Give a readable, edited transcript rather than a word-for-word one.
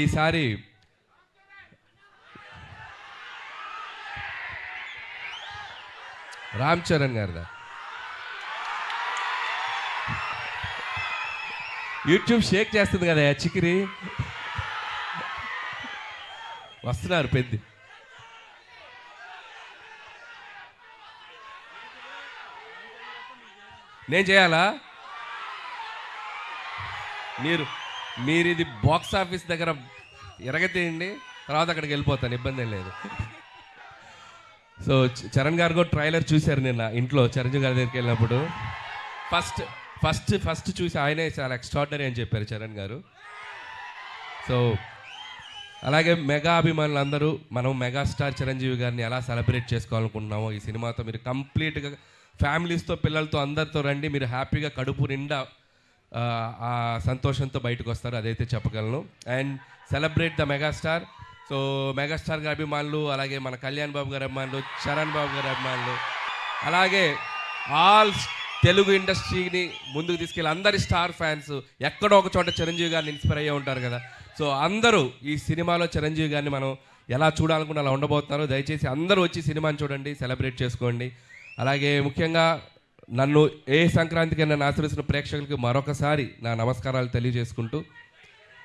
ఈసారి రామ్ చరణ్ గారిదా యూట్యూబ్ షేక్ చేస్తుంది కదా చికిరి వస్తున్నారు పెద్ద నేను చేయాలా మీరు ఇది బాక్స్ ఆఫీస్ దగ్గర ఎరగతీయండి, తర్వాత అక్కడికి వెళ్ళిపోతాను, ఇబ్బంది ఏం లేదు. సో చరణ్ గారు కూడా ట్రైలర్ చూశారు నిన్న ఇంట్లో చిరంజీవి గారి దగ్గరికి వెళ్ళినప్పుడు. ఫస్ట్ చూసి ఆయనే చాలా ఎక్స్ట్రాడినరీ అని చెప్పారు చరణ్ గారు. సో అలాగే మెగా అభిమానులు అందరూ మనం మెగాస్టార్ చిరంజీవి గారిని ఎలా సెలబ్రేట్ చేసుకోవాలనుకుంటున్నామో ఈ సినిమాతో మీరు కంప్లీట్గా ఫ్యామిలీస్తో పిల్లలతో అందరితో రండి. మీరు హ్యాపీగా కడుపు నిండా ఆ సంతోషంతో బయటకు వస్తారు, అదైతే చెప్పగలను. And celebrate the megastar. So megastar గారి అభిమానులు, అలాగే మన కళ్యాణ్ బాబు గారి అభిమానులు, చరణ్ బాబు గారి అభిమానులు, అలాగే ఆల్ తెలుగు ఇండస్ట్రీని ముందుకు తీసుకెళ్ళి అందరి స్టార్ ఫ్యాన్స్ ఎక్కడో ఒక చోట చిరంజీవి గారిని ఇన్స్పైర్ అయ్యే ఉంటారు కదా. సో అందరూ ఈ సినిమాలో చిరంజీవి గారిని మనం ఎలా చూడాలనుకున్న అలా ఉండబోతున్నారు. దయచేసి అందరూ వచ్చి సినిమాని చూడండి, సెలబ్రేట్ చేసుకోండి. అలాగే ముఖ్యంగా నన్ను ఏ సంక్రాంతికి నన్ను ఆశ్రయిస్తున్న ప్రేక్షకులకి మరొకసారి నా నమస్కారాలు తెలియజేసుకుంటూ